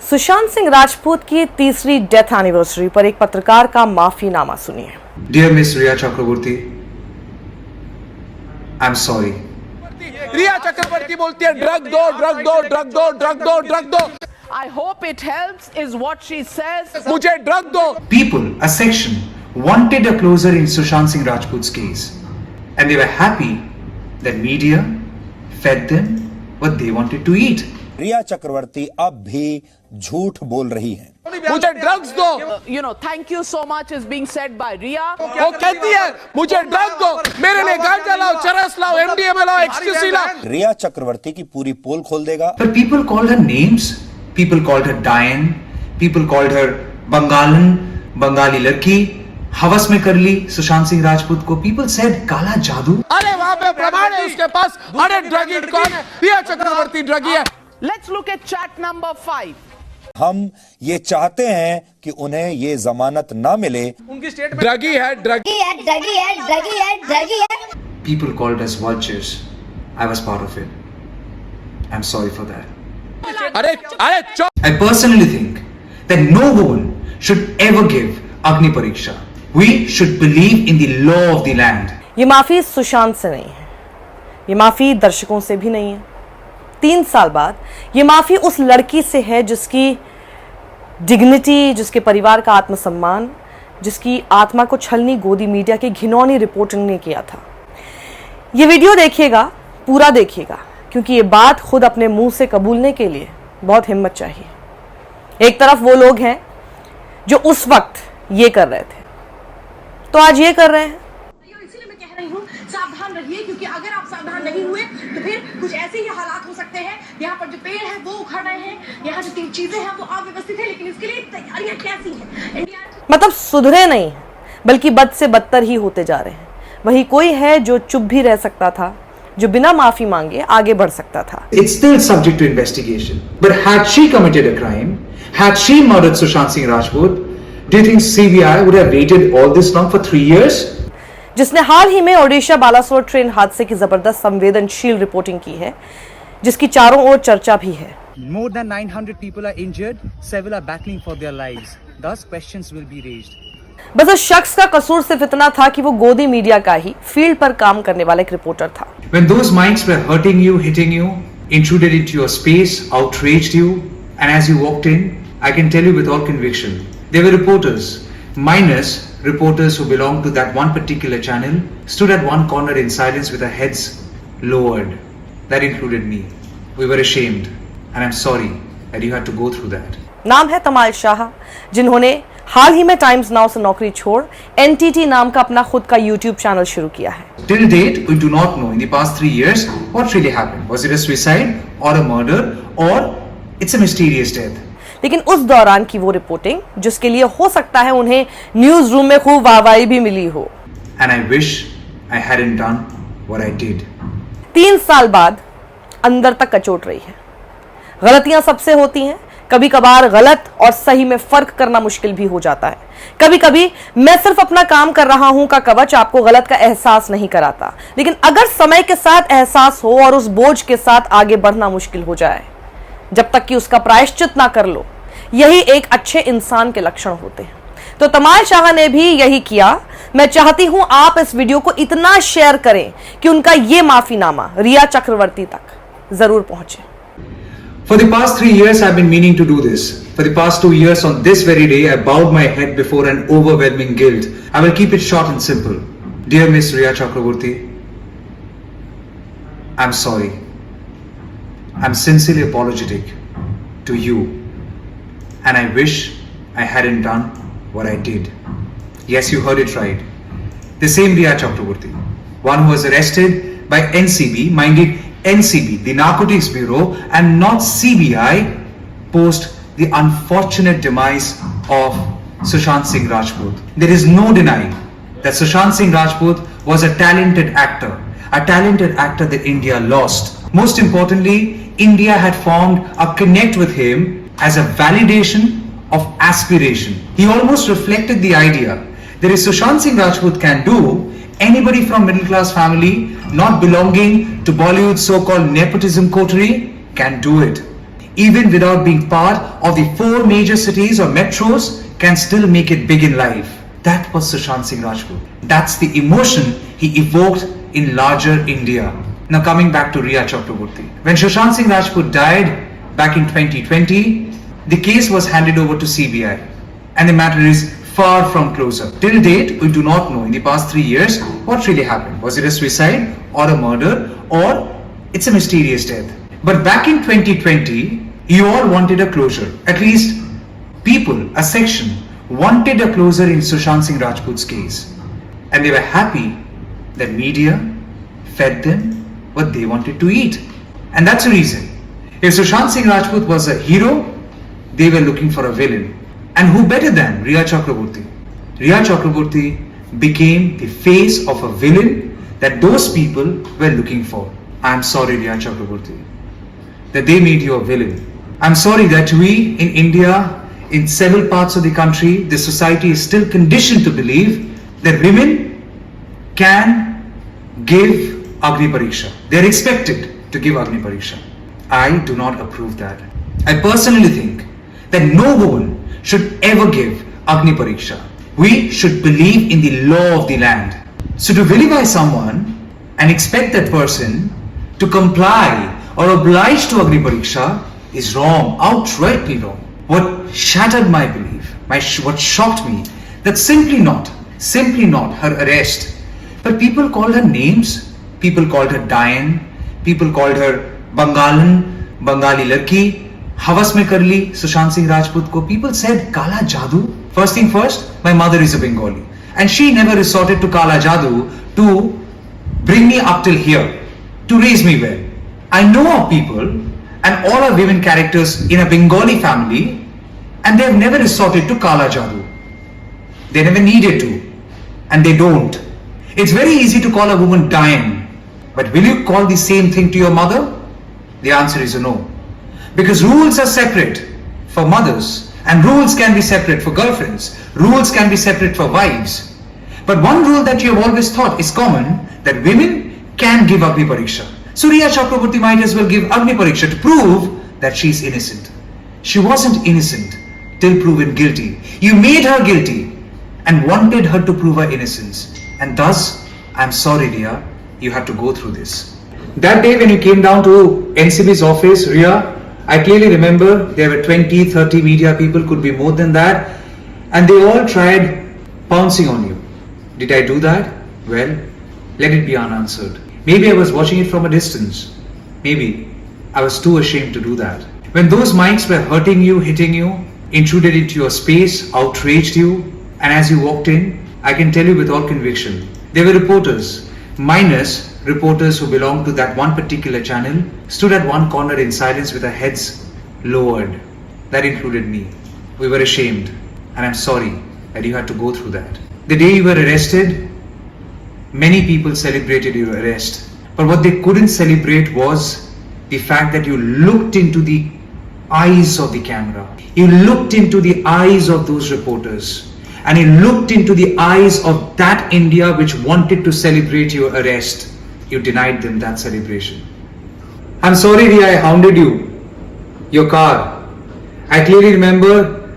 सुशांत सिंह राजपूत की तीसरी death anniversary पर एक पत्रकार का माफीनामा सुनिए। Dear Miss Rhea Chakraborty, I'm sorry. रिया चक्रवर्ती बोलती है ड्रग दो ड्रग दो ड्रग दो ड्रग दो ड्रग दो। I hope it helps is what she says. मुझे ड्रग दो। People, a section, wanted a closure in Sushant Singh Rajput's case, and they were happy that media fed them what they wanted to eat. रिया चक्रवर्ती अब भी झूठ बोल रही हैं। मुझे drugs दो। You know, thank you so much is being said by Rhea. वो कहती है मुझे ड्रग दो, मेरे लिए गांजा लाओ, चरस लाओ, MDMA लाओ, एक्सटेसी लाओ। रिया चक्रवर्ती की पूरी पोल खोल देगा। But people called her names. People called her Diane. People called her Bangalan, Bengali लड़की, हवस में कर ली सुशांत सिंह राजपूत को। People said काला जादू। अरे वहाँ पे प्रमाण है उसके पास। अरे ड्रगी कौन है? रिया चक्रवर्ती ड्रगी है। Let's look at chat number 5. हम ये चाहते हैं कि उन्हें ये जमानत ना मिले। उनकी स्टेटमेंट ड्रगी है, ड्रगी है। People called us vultures. I was part of it. I'm sorry for that. अरे I personally think that no woman should ever give Agni Pariksha. We should believe in the law of the land. ये माफी सुशांत से नहीं है, ये माफी दर्शकों से भी नहीं है। 3 साल बाद ये माफी उस लड़की से है जिसकी डिग्निटी, जिसके परिवार का आत्मसम्मान, जिसकी आत्मा को छलनी गोदी मीडिया की घिनौनी रिपोर्टिंग ने किया था। ये वीडियो देखिएगा, पूरा देखिएगा, क्योंकि ये बात खुद अपने मुंह से कबूलने के लिए बहुत हिम्मत चाहिए। एक तरफ वो लोग हैं जो उस वक्त ये कर रहे थे, तो आज ये कर रहे हैं। इसीलिए मैं कह रही हूँ सावधान रहिए, क्योंकि अगर आप सावधान नहीं हुए तो फिर कुछ ऐसे ही हालात हो सकते हैं। यहाँ पर जो पेड़ है वो उखड़ रहे हैं, यहाँ जो 3 चीजें हैं वो अव्यवस्थित है, लेकिन इसके लिए तैयारियां कैसी हैं? इंडिया मतलब सुधरे नहीं, बल्कि बद से बदतर ही होते जा रहे हैं। वही कोई है जो चुप भी रह सकता था, जो बिना माफी मांगे आगे बढ़ सकता था। It's still subject to investigation. But had she committed a crime, had she murdered Sushant Singh Rajput, do you think CBI would have waited all this long for 3 years? जिसने हाल ही में ओडिशा बालासोर ट्रेन हादसे की जबरदस्त संवेदनशील रिपोर्टिंग की है, जिसकी चारों ओर चर्चा भी है। More than 900 people are injured, several are battling for their lives. Thus questions will be raised. बस उस शख्स का कसूर सिर्फ इतना था कि वो गोदी मीडिया का ही फील्ड पर काम करने वाला एक रिपोर्टर था। When those minds were hurting you, hitting you, intruded into your space, outraged you, and as you walked in, I can tell you with all conviction, they were reporters, minus reporters who belonged to that one particular channel, stood at one corner in silence with their heads lowered. That included me. We were ashamed, and I'm sorry that you had to go through that. नाम है तमाल शाह, जिन्होंने हाल ही में times now से नौकरी छोड़ NTT नाम का अपना खुद का YouTube चैनल शुरू किया है। Till date, we do not know in the past 3 years what really happened. Was it a suicide or a murder or it's a mysterious death? लेकिन उस दौरान की वो रिपोर्टिंग, जिसके लिए हो सकता है उन्हें न्यूज रूम में खूब वाहवाही भी मिली हो। And I wish I hadn't done what I did. 3 साल बाद अंदर तक कचोट रही है। गलतियां सबसे होती हैं, कभी कभार गलत और सही में फर्क करना मुश्किल भी हो जाता है। कभी कभी मैं सिर्फ अपना काम कर रहा हूं का कवच आपको गलत का एहसास नहीं कराता, लेकिन अगर समय के साथ एहसास हो और उस बोझ के साथ आगे बढ़ना मुश्किल हो जाए, जब तक कि उसका प्रायश्चित ना कर लो, यही एक अच्छे इंसान के लक्षण होते हैं। तो तमाल शाह ने भी यही किया। मैं चाहती हूं आप इस वीडियो को इतना शेयर करें कि उनका ये माफीनामा रिया चक्रवर्ती तक जरूर पहुंचे। For the past 3 years, I've been meaning to do this. For the past 2 years, on this very day, I bowed my head before an overwhelming guilt. I will keep it short and simple. Dear Miss Rhea Chakraborty, I'm sorry. I'm sincerely apologetic to you, and I wish I hadn't done what I did. Yes, you heard it right. The same Rhea Chakraborty, one who was arrested by NCB, mind it, NCB, the Narcotics Bureau, and not CBI, post the unfortunate demise of Sushant Singh Rajput. There is no denying that Sushant Singh Rajput was a talented actor that India lost. Most importantly, India had formed a connect with him as a validation of aspiration. He almost reflected the idea that if Sushant Singh Rajput can do, anybody from middle class family not belonging to Bollywood's so-called nepotism coterie can do it. even without being part of the 4 major cities or metros, can still make it big in life. That was Sushant Singh Rajput. That's the emotion he evoked in larger India. Now coming back to Rhea Chakraborty. When Sushant Singh Rajput died back in 2020, the case was handed over to CBI and the matter is far from closer. Till date, we do not know in the past 3 years what really happened. Was it a suicide or a murder or it's a mysterious death? But back in 2020, you all wanted a closure. At least people, a section, wanted a closure in Sushant Singh Rajput's case. And they were happy that media fed them what they wanted to eat. And that's the reason. If Sushant Singh Rajput was a hero, they were looking for a villain. And who better than Rhea Chakraborty? Rhea Chakraborty became the face of a villain that those people were looking for. I'm sorry, Rhea Chakraborty, that they made you a villain. I'm sorry that we in India, in several parts of the country, the society is still conditioned to believe that women can give Agni Pariksha. They're expected to give Agni Pariksha. I do not approve that. I personally think that no woman should ever give Agni Pariksha. We should believe in the law of the land. So to vilify someone and expect that person to comply or oblige to Agni Pariksha is wrong, outrightly wrong. What shattered my belief, what shocked me, that simply not her arrest, but people called her names, people called her Diane, people called her Bengali Larki, Havas mein kar li Sushant Singh Rajput ko. People said Kala Jadoo. First thing first, my mother is a Bengali and she never resorted to Kala Jadoo to bring me up till here, to raise me well. I know of people and all are women characters in a Bengali family and they have never resorted to Kala Jadoo. They never needed to and they don't. It's very easy to call a woman Diane, but will you call the same thing to your mother? The answer is a no. Because rules are separate for mothers and rules can be separate for girlfriends. Rules can be separate for wives. But one rule that you have always thought is common, that women can give Agni Pariksha. So Rhea Chakraborty might as well give Agni Pariksha to prove that she is innocent. She wasn't innocent till proven guilty. You made her guilty and wanted her to prove her innocence. And thus, I'm sorry Rhea, you had to go through this. That day when you came down to NCB's office, Rhea, I clearly remember there were 20, 30 media people, could be more than that, and they all tried pouncing on you. Did I do that? Well, let it be unanswered. Maybe I was watching it from a distance. Maybe I was too ashamed to do that. When those mics were hurting you, hitting you, intruded into your space, outraged you, and as you walked in, I can tell you with all conviction, there were reporters, minus reporters who belonged to that one particular channel, stood at one corner in silence with their heads lowered. That included me. We were ashamed, and I'm sorry that you had to go through that. The day you were arrested, many people celebrated your arrest, but what they couldn't celebrate was the fact that you looked into the eyes of the camera. You looked into the eyes of those reporters, and you looked into the eyes of that India which wanted to celebrate your arrest. You denied them that celebration. I'm sorry Rhea, I hounded you, your car. I clearly remember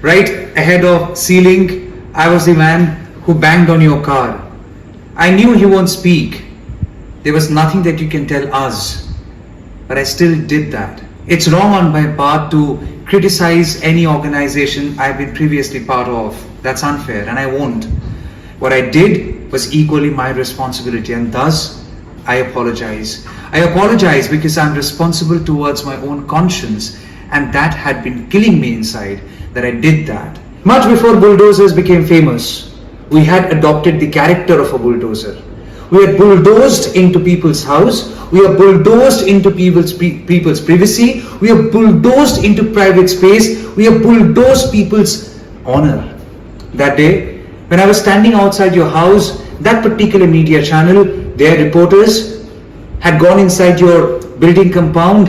right ahead of sealing, I was the man who banged on your car. I knew he won't speak. There was nothing that you can tell us, but I still did that. It's wrong on my part to criticize any organization I've been previously part of. That's unfair and I won't. What I did was equally my responsibility and thus I apologize. I apologize because I'm responsible towards my own conscience and that had been killing me inside that I did that. Much before bulldozers became famous, we had adopted the character of a bulldozer. We had bulldozed into people's house. We have bulldozed into people's privacy. We have bulldozed into private space. We have bulldozed people's honor. That day, when I was standing outside your house, that particular media channel, their reporters had gone inside your building compound,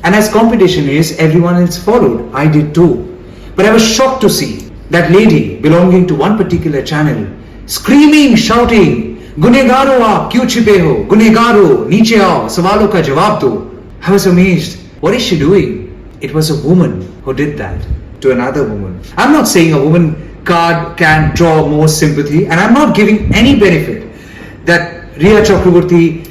and as competition is, everyone else followed. I did too. But I was shocked to see that lady belonging to one particular channel screaming, shouting, "Gunegaro aap kyun chipe ho? Gunegaro, niche aao, sawalon ka jawab do." I was amazed. What is she doing? It was a woman who did that to another woman. I'm not saying a woman card can draw more sympathy, and I'm not giving any benefit that Rhea Chakraborty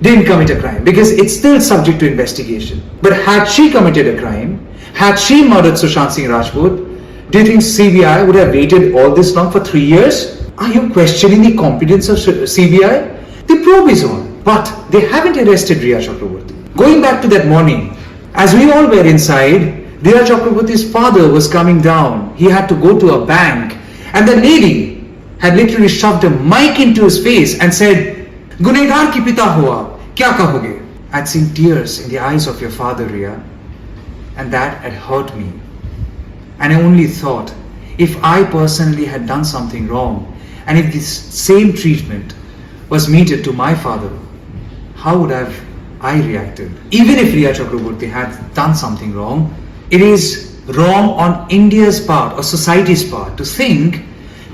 didn't commit a crime, because it's still subject to investigation. But had she committed a crime, had she murdered Sushant Singh Rajput, do you think CBI would have waited all this long for 3 years? Are you questioning the competence of CBI? The probe is on, but they haven't arrested Rhea Chakraborty. Going back to that morning, as we all were inside, Rhea Chakraborty's father was coming down. He had to go to a bank, and the lady had literally shoved a mic into his face and said, "Gunegar ki pita hua, kya kahoge?" I'd seen tears in the eyes of your father, Rhea, and that had hurt me. And I only thought, if I personally had done something wrong, and if this same treatment was meted to my father, how would have I reacted? Even if Rhea Chakraborty had done something wrong, it is wrong on India's part or society's part to think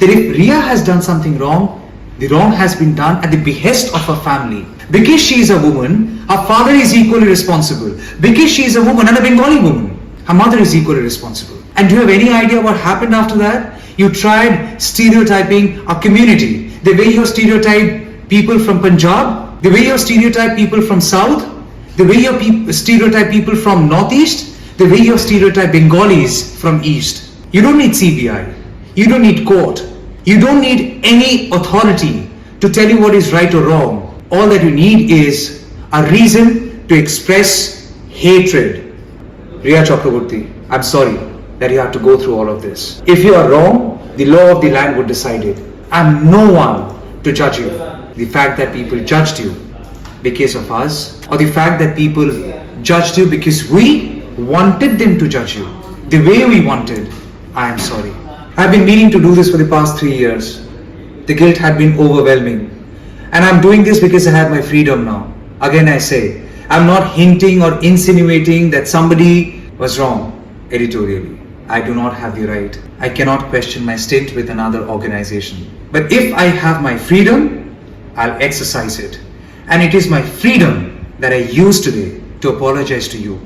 that if Rhea has done something wrong, the wrong has been done at the behest of her family. Because she is a woman, her father is equally responsible. Because she is a woman and a Bengali woman, her mother is equally responsible. And do you have any idea what happened after that? You tried stereotyping a community. The way you stereotype people from Punjab, the way you stereotype people from South, the way you stereotype people from Northeast, the way you stereotype Bengalis from East. You don't need CBI. You don't need court. You don't need any authority to tell you what is right or wrong. All that you need is a reason to express hatred. Rhea Chakraborty, I'm sorry that you have to go through all of this. If you are wrong, the law of the land would decide it. I'm no one to judge you. The fact that people judged you because of us, or the fact that people judged you because we wanted them to judge you the way we wanted, I am sorry. I've been meaning to do this for the past 3 years. The guilt had been overwhelming. And I'm doing this because I have my freedom now. Again I say, I'm not hinting or insinuating that somebody was wrong editorially. I do not have the right. I cannot question my stint with another organization. But if I have my freedom, I'll exercise it. And it is my freedom that I use today to apologize to you,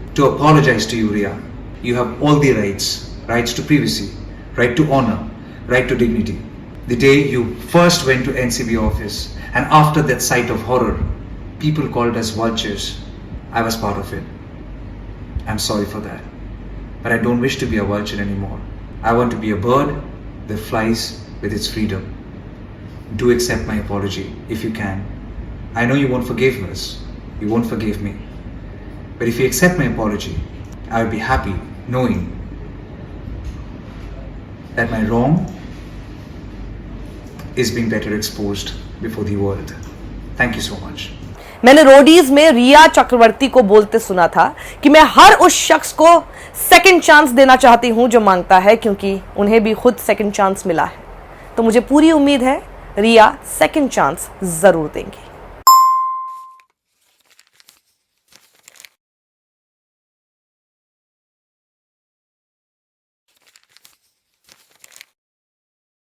Rhea. You have all the rights. Rights to privacy, right to honor, right to dignity. The day you first went to NCB office, and after that sight of horror, people called us vultures. I was part of it. I'm sorry for that. But I don't wish to be a vulture anymore. I want to be a bird that flies with its freedom. Do accept my apology if you can. I know you won't forgive us. You won't forgive me. But if you accept my apology, I will be happy knowing that my wrong is being better exposed before the world. Thank you so much. मैंने Roadies में रिया चक्रवर्ती को बोलते सुना था कि मैं हर उस शख्स को सेकंड चांस देना चाहती हूं जो मांगता है, क्योंकि उन्हें भी खुद सेकंड चांस मिला है। तो मुझे पूरी उम्मीद है रिया सेकंड चांस जरूर देंगी।